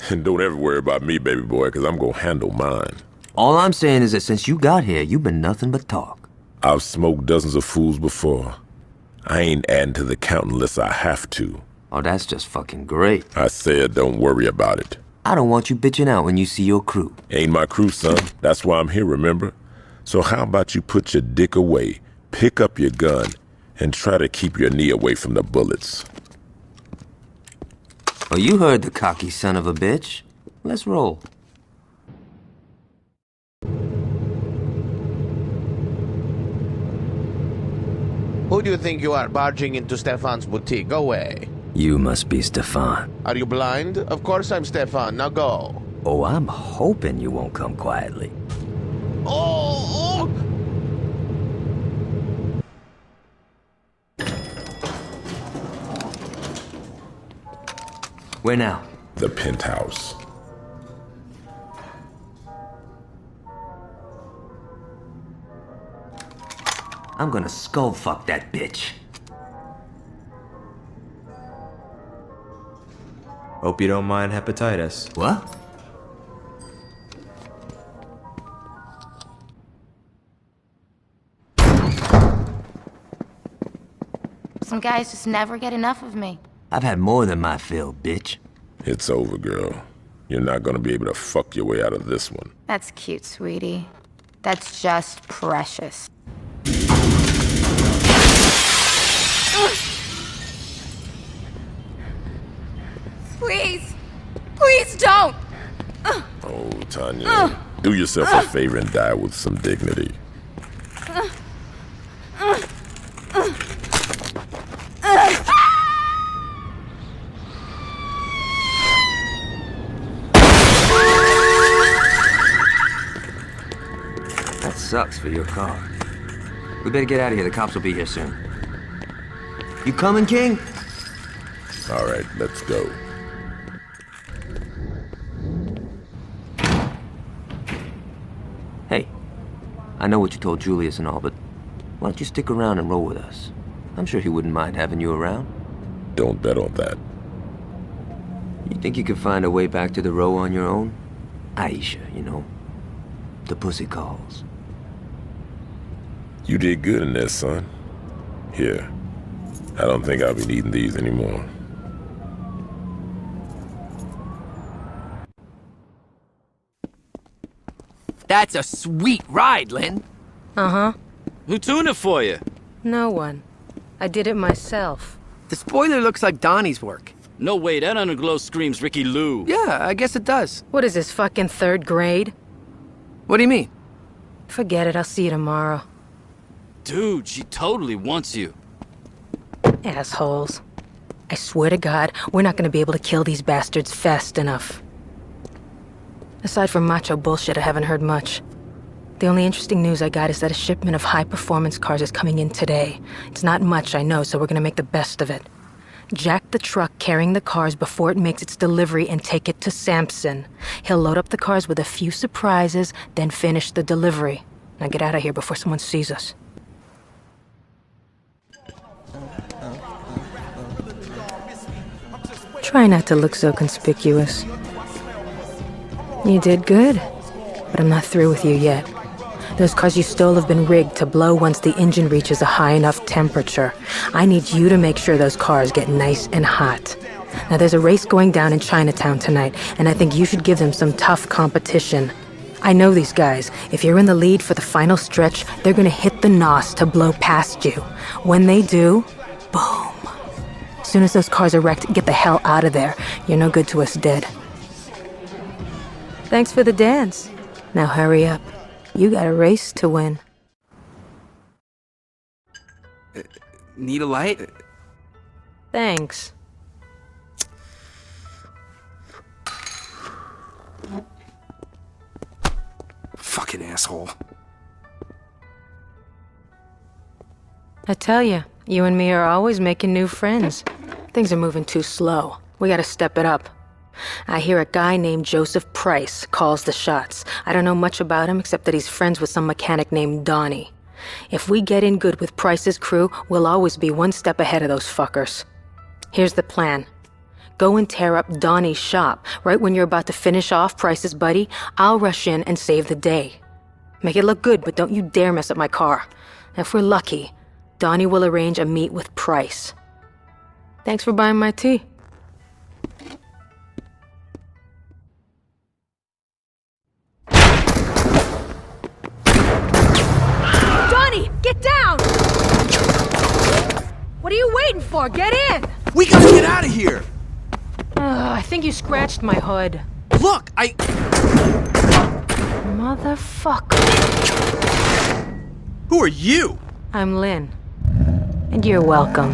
And don't ever worry about me, baby boy, because I'm gonna handle mine. All I'm saying is that since you got here, you've been nothing but talk. I've smoked dozens of fools before. I ain't adding to the count unless I have to. Oh, that's just fucking great. I said don't worry about it. I don't want you bitching out when you see your crew. Ain't my crew, son. That's why I'm here, remember? So how about you put your dick away, pick up your gun, and try to keep your knee away from the bullets. Oh, you heard the cocky son of a bitch. Let's roll. Who do you think you are, barging into Stefan's boutique? Go away. You must be Stefan. Are you blind? Of course I'm Stefan. Now go. Oh, I'm hoping you won't come quietly. Oh! Where now? The penthouse. I'm gonna skull fuck that bitch. Hope you don't mind hepatitis. What? Some guys just never get enough of me. I've had more than my fill, bitch. It's over, girl. You're not gonna be able to fuck your way out of this one. That's cute, sweetie. That's just precious. Please! Please don't! Oh, Tanya. Do yourself a favor and die with some dignity. That sucks for your car. We better get out of here. The cops will be here soon. You coming, King? All right, let's go. Hey, I know what you told Julius and all, but why don't you stick around and roll with us? I'm sure he wouldn't mind having you around. Don't bet on that. You think you could find a way back to the row on your own? Aisha, you know. The pussy calls. You did good in this, son. Here. I don't think I'll be needing these anymore. That's a sweet ride, Lynn. Uh-huh. Who tuned it for you? No one. I did it myself. The spoiler looks like Donnie's work. No way, that underglow screams Ricky Lou. Yeah, I guess it does. What is this, fucking third grade? What do you mean? Forget it, I'll see you tomorrow. Dude, she totally wants you. Assholes. I swear to God, we're not gonna be able to kill these bastards fast enough. Aside from macho bullshit, I haven't heard much. The only interesting news I got is that a shipment of high-performance cars is coming in today. It's not much, I know, so we're gonna make the best of it. Jack the truck carrying the cars before it makes its delivery and take it to Sampson. He'll load up the cars with a few surprises, then finish the delivery. Now get out of here before someone sees us. Try not to look so conspicuous. You did good, but I'm not through with you yet. Those cars you stole have been rigged to blow once the engine reaches a high enough temperature. I need you to make sure those cars get nice and hot. Now there's a race going down in Chinatown tonight, and I think you should give them some tough competition. I know these guys. If you're in the lead for the final stretch, they're gonna hit the NOS to blow past you. When they do, boom. soon as those cars are wrecked, get the hell out of there. You're no good to us dead. Thanks for the dance. Now hurry up. You got a race to win. Need a light? Thanks. Fucking asshole. I tell you, you and me are always making new friends. Things are moving too slow. We gotta step it up. I hear a guy named Joseph Price calls the shots. I don't know much about him except that he's friends with some mechanic named Donnie. If we get in good with Price's crew, we'll always be one step ahead of those fuckers. Here's the plan. Go and tear up Donnie's shop. Right when you're about to finish off Price's buddy, I'll rush in and save the day. Make it look good, but don't you dare mess up my car. If we're lucky, Donnie will arrange a meet with Price. Thanks for buying my tea. Donnie, get down! What are you waiting for? Get in! We gotta get out of here! I think you scratched my hood. Look, Motherfucker. Who are you? I'm Lynn. And you're welcome.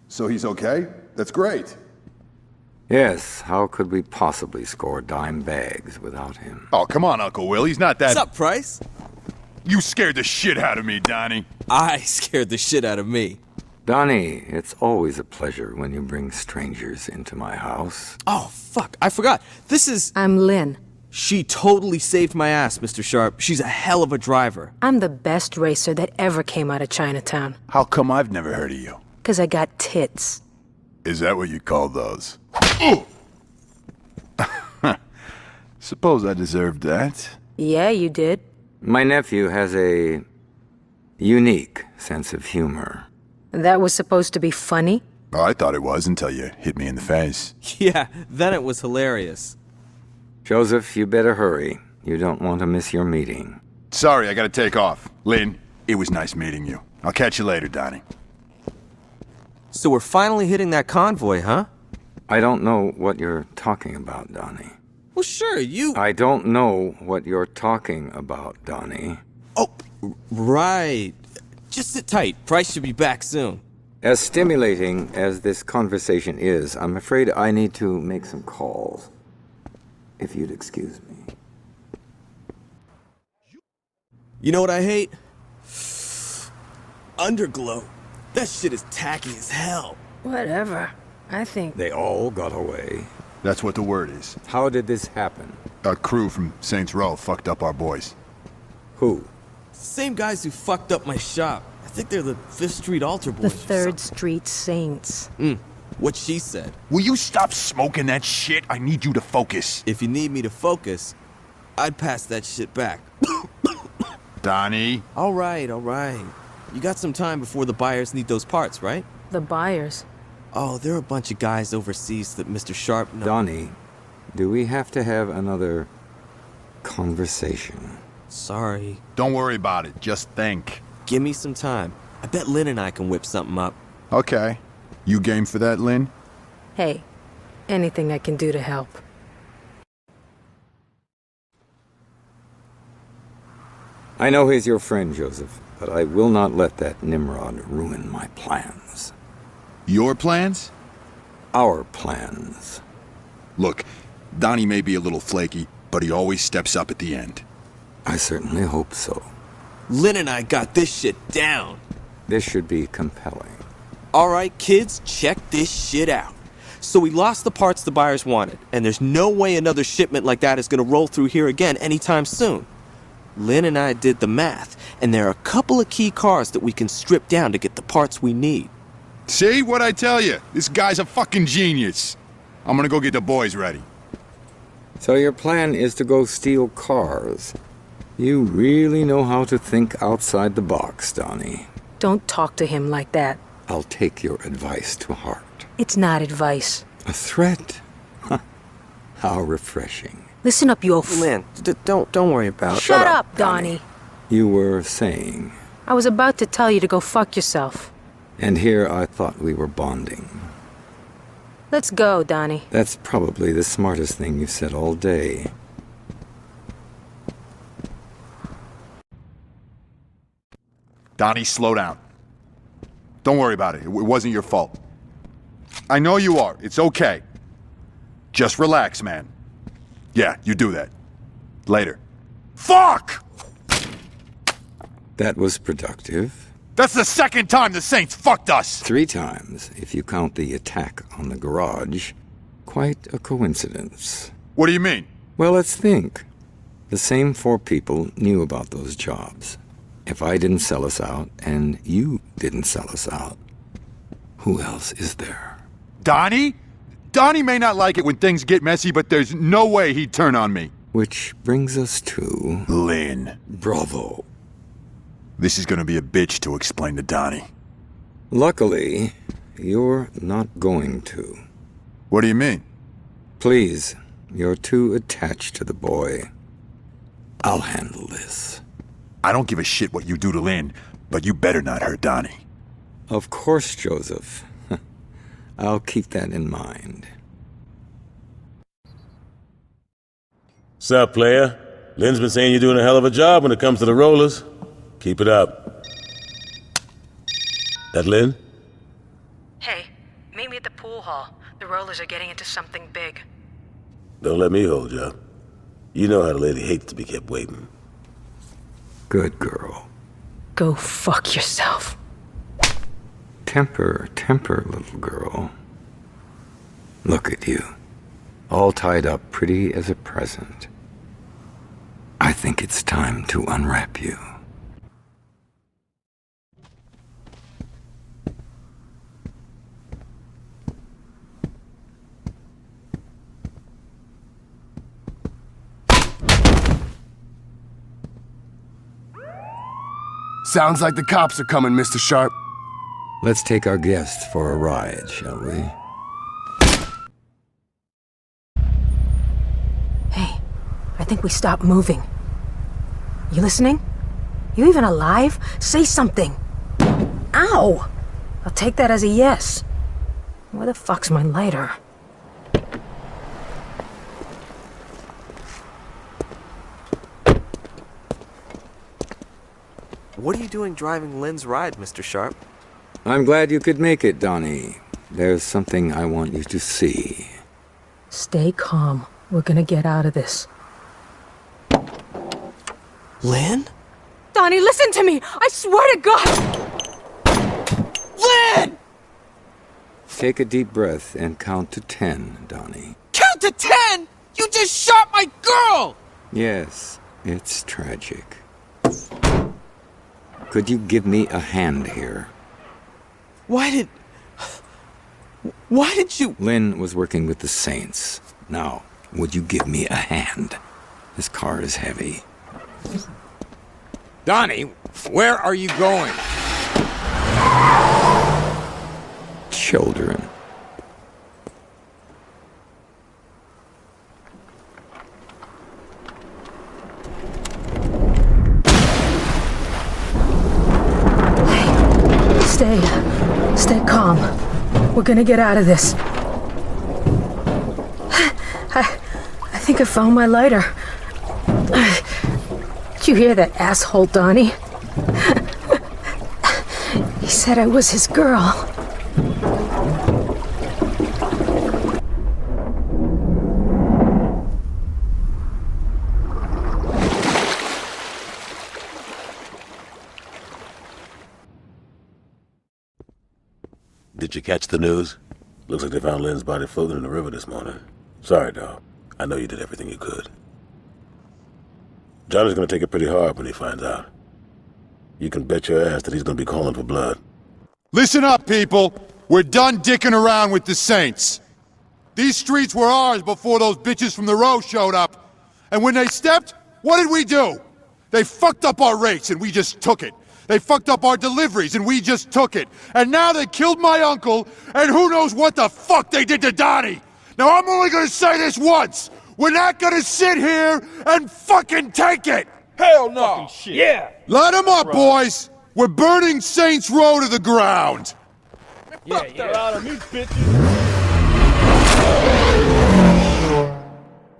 So he's okay? That's great. Yes, how could we possibly score dime bags without him? Oh, come on, Uncle Will. He's not that... What's up, Price? You scared the shit out of me, Donnie. I scared the shit out of me. Donnie, it's always a pleasure when you bring strangers into my house. Oh, fuck. I forgot. This is... I'm Lynn. She totally saved my ass, Mr. Sharp. She's a hell of a driver. I'm the best racer that ever came out of Chinatown. How come I've never heard of you? 'Cause I got tits. Is that what you call those? Suppose I deserved that. Yeah, you did. My nephew has a unique sense of humor. That was supposed to be funny? Oh, I thought it was until you hit me in the face. Yeah, then it was hilarious. Joseph, you better hurry. You don't want to miss your meeting. Sorry, I gotta take off. Lynn, it was nice meeting you. I'll catch you later, Donnie. So we're finally hitting that convoy, huh? I don't know what you're talking about, Donnie. Well, sure, you... I don't know what you're talking about, Donnie. Oh, right. Just sit tight. Price should be back soon. As stimulating as this conversation is, I'm afraid I need to make some calls. If you'd excuse me. You know what I hate? Underglow. That shit is tacky as hell. Whatever. I think... They all got away. That's what the word is. How did this happen? A crew from Saints Row fucked up our boys. Who? Same guys who fucked up my shop. I think they're the 5th Street Altar Boys. The 3rd Street Saints. What she said. Will you stop smoking that shit? I need you to focus. If you need me to focus, I'd pass that shit back. Donnie. All right. You got some time before the buyers need those parts, right? The buyers? Oh, there are a bunch of guys overseas that Mr. Sharp knows. Donnie, do we have to have another conversation? Sorry. Don't worry about it. Just think. Give me some time. I bet Lynn and I can whip something up. Okay. You game for that, Lynn? Hey, anything I can do to help. I know he's your friend, Joseph, but I will not let that Nimrod ruin my plans. Your plans? Our plans. Look, Donnie may be a little flaky, but he always steps up at the end. I certainly hope so. Lynn and I got this shit down. This should be compelling. All right, kids, check this shit out. So we lost the parts the buyers wanted, and there's no way another shipment like that is gonna roll through here again anytime soon. Lynn and I did the math, and there are a couple of key cars that we can strip down to get the parts we need. See what I tell you? This guy's a fucking genius. I'm gonna go get the boys ready. So your plan is to go steal cars. You really know how to think outside the box, Donnie. Don't talk to him like that. I'll take your advice to heart. It's not advice. A threat? How refreshing. Listen up, you oaf. Lynn, don't worry about it. Shut up, Donnie. You were saying, I was about to tell you to go fuck yourself. and here I thought we were bonding. Let's go, Donnie. That's probably the smartest thing you've said all day. Donnie, slow down. Don't worry about it. It wasn't your fault. I know you are. It's okay. Just relax, man. Yeah, you do that. Later. Fuck! That was productive. That's the second time the Saints fucked us! 3 times, if you count the attack on the garage. Quite a coincidence. What do you mean? Well, let's think. The same 4 people knew about those jobs. If I didn't sell us out, and you didn't sell us out, who else is there? Donnie? Donnie may not like it when things get messy, but there's no way he'd turn on me. Which brings us to... Lynn. Bravo. This is gonna be a bitch to explain to Donnie. Luckily, you're not going to. What do you mean? Please, you're too attached to the boy. I'll handle this. I don't give a shit what you do to Lynn, but you better not hurt Donnie. Of course, Joseph. I'll keep that in mind. Sup, player? Lynn's been saying you're doing a hell of a job when it comes to the rollers. Keep it up. That Lynn? Hey, meet me at the pool hall. The rollers are getting into something big. Don't let me hold you up. You know how the lady hates to be kept waiting. Good girl. Go fuck yourself. Temper, temper, little girl. Look at you. All tied up pretty as a present. I think it's time to unwrap you. Sounds like the cops are coming, Mr. Sharp. Let's take our guest for a ride, shall we? Hey, I think we stopped moving. You listening? You even alive? Say something. Ow! I'll take that as a yes. Where the fuck's my lighter? What are you doing driving Lynn's ride, Mr. Sharp? I'm glad you could make it, Donnie. There's something I want you to see. Stay calm. We're gonna get out of this. Lynn? Donnie, listen to me! I swear to God! Lynn! Take a deep breath and count to 10, Donnie. Count to 10?! You just shot my girl! Yes, it's tragic. Could you give me a hand here? Why did you... Lynn was working with the Saints. Now, would you give me a hand? This car is heavy. Donnie, where are you going? Children. Stay calm. We're gonna get out of this. I think I found my lighter. Did you hear that asshole, Donnie? He said I was his girl. Did you catch the news? Looks like they found Lynn's body floating in the river this morning. Sorry, dog. I know you did everything you could. Johnny's gonna take it pretty hard when he finds out. You can bet your ass that he's gonna be calling for blood. Listen up, people! We're done dicking around with the Saints. These streets were ours before those bitches from the row showed up. And when they stepped, what did we do? They fucked up our rates and we just took it. They fucked up our deliveries and we just took it. And now they killed my uncle, and who knows what the fuck they did to Donnie! Now I'm only gonna say this once! We're not gonna sit here and fucking take it! Hell no! Yeah! Light 'em up, boys! We're burning Saints Row to the ground! We're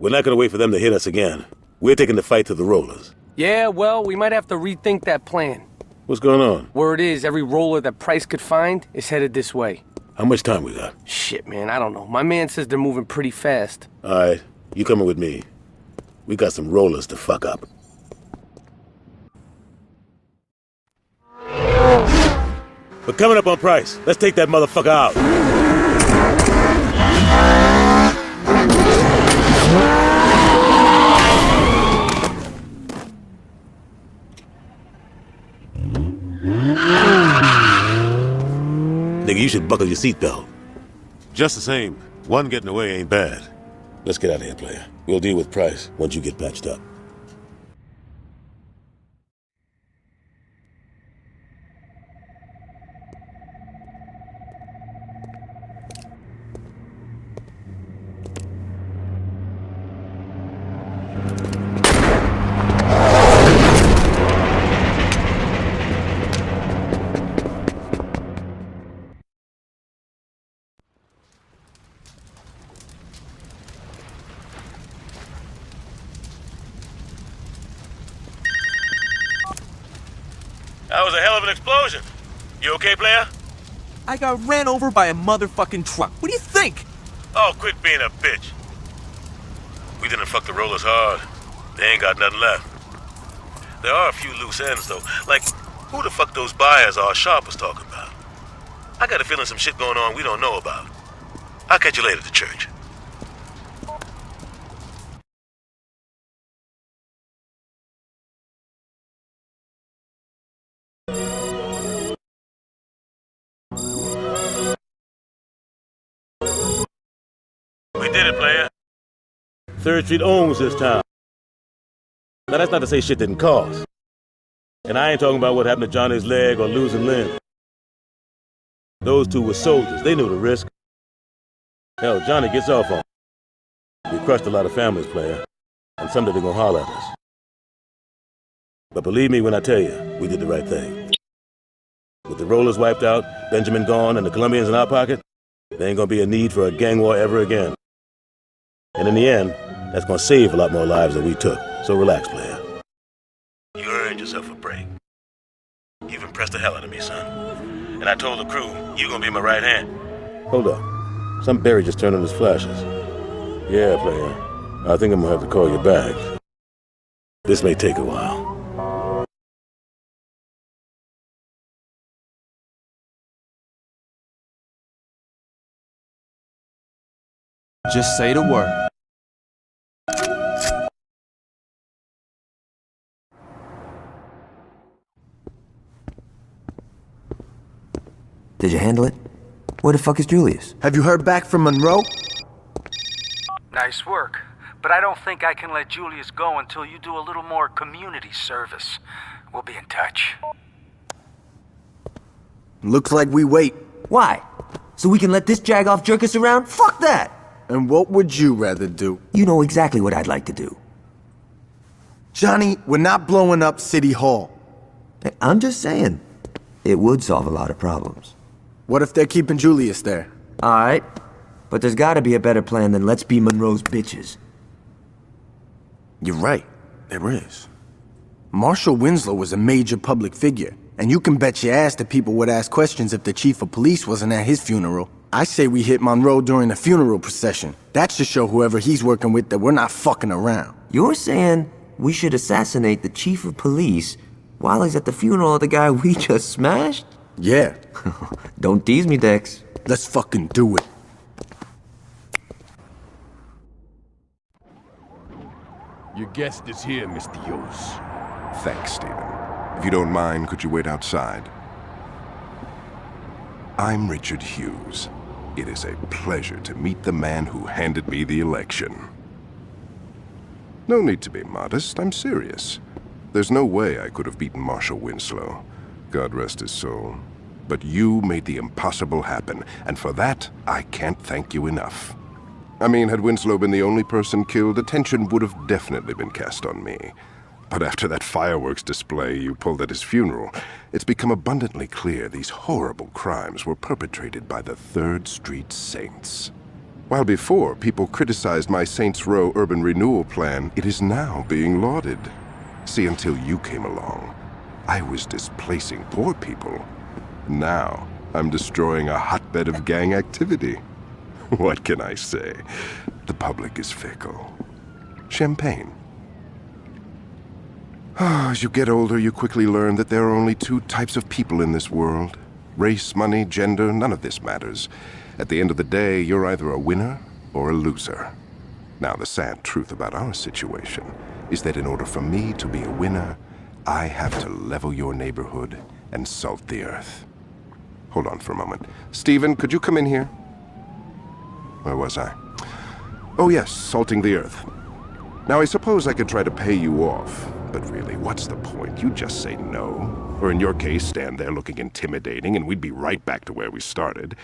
not gonna wait for them to hit us again. We're taking the fight to the rollers. Yeah, well, we might have to rethink that plan. What's going on? Word is, every roller that Price could find is headed this way. How much time we got? Shit, man, I don't know. My man says they're moving pretty fast. All right, you coming with me. We got some rollers to fuck up. We're coming up on Price. Let's take that motherfucker out. Nigga, you should buckle your seatbelt. Just the same, one getting away ain't bad. Let's get out of here, player. We'll deal with Price once you get patched up. That was a hell of an explosion. You okay, player? I got ran over by a motherfucking truck. What do you think? Oh, quit being a bitch. We didn't fuck the rollers hard. They ain't got nothing left. There are a few loose ends, though. Like, who the fuck those buyers are Sharp was talking about? I got a feeling some shit going on we don't know about. I'll catch you later at the church. We did it, player. 3rd Street owns this town. Now, that's not to say shit didn't cost. And I ain't talking about what happened to Johnny's leg or losing limb. Those two were soldiers. They knew the risk. Hell, Johnny gets off on. We crushed a lot of families, player. And someday they're gonna holler at us. But believe me when I tell you, we did the right thing. With the rollers wiped out, Benjamin gone, and the Colombians in our pocket, there ain't gonna be a need for a gang war ever again. And in the end, that's gonna save a lot more lives than we took. So relax, player. You earned yourself a break. You've impressed the hell out of me, son. And I told the crew, you're gonna be my right hand. Hold up. Some berry just turned on his flashes. Yeah, player. I think I'm gonna have to call you back. This may take a while. Just say the word. Did you handle it? Where the fuck is Julius? Have you heard back from Monroe? Nice work. But I don't think I can let Julius go until you do a little more community service. We'll be in touch. Looks like we wait. Why? So we can let this jagoff jerk us around? Fuck that! And what would you rather do? You know exactly what I'd like to do. Johnny, we're not blowing up City Hall. Hey, I'm just saying, it would solve a lot of problems. What if they're keeping Julius there? Alright, but there's gotta be a better plan than let's be Monroe's bitches. You're right, there is. Marshal Winslow was a major public figure, and you can bet your ass that people would ask questions if the chief of police wasn't at his funeral. I say we hit Monroe during the funeral procession. That should show whoever he's working with that we're not fucking around. You're saying we should assassinate the chief of police while he's at the funeral of the guy we just smashed? Yeah. Don't tease me, Dex. Let's fucking do it. Your guest is here, Mr. Yos. Thanks, Stephen. If you don't mind, could you wait outside? I'm Richard Hughes. It is a pleasure to meet the man who handed me the election. No need to be modest, I'm serious. There's no way I could have beaten Marshal Winslow. God rest his soul. But you made the impossible happen, and for that, I can't thank you enough. I mean, had Winslow been the only person killed, attention would have definitely been cast on me. But after that fireworks display you pulled at his funeral, it's become abundantly clear these horrible crimes were perpetrated by the 3rd Street Saints. While before people criticized my Saints Row urban renewal plan, it is now being lauded. See, until you came along, I was displacing poor people. Now, I'm destroying a hotbed of gang activity. What can I say? The public is fickle. Champagne. As you get older, you quickly learn that there are only 2 types of people in this world. Race, money, gender, none of this matters. At the end of the day, you're either a winner or a loser. Now, the sad truth about our situation is that in order for me to be a winner, I have to level your neighborhood and salt the earth. Hold on for a moment. Stephen, could you come in here? Where was I? Oh yes, salting the earth. Now I suppose I could try to pay you off, but really, what's the point? You just say no. Or in your case, stand there looking intimidating and we'd be right back to where we started.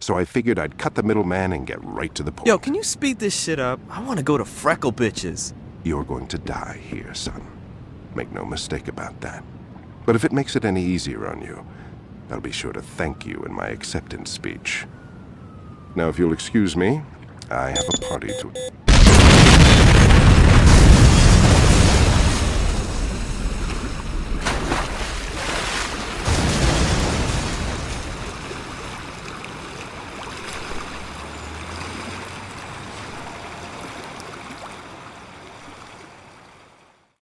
So I figured I'd cut the middleman and get right to the point. Yo, can you speed this shit up? I want to go to Freckle Bitches. You're going to die here, son. Make no mistake about that. But if it makes it any easier on you, I'll be sure to thank you in my acceptance speech. Now, if you'll excuse me, I have a party to...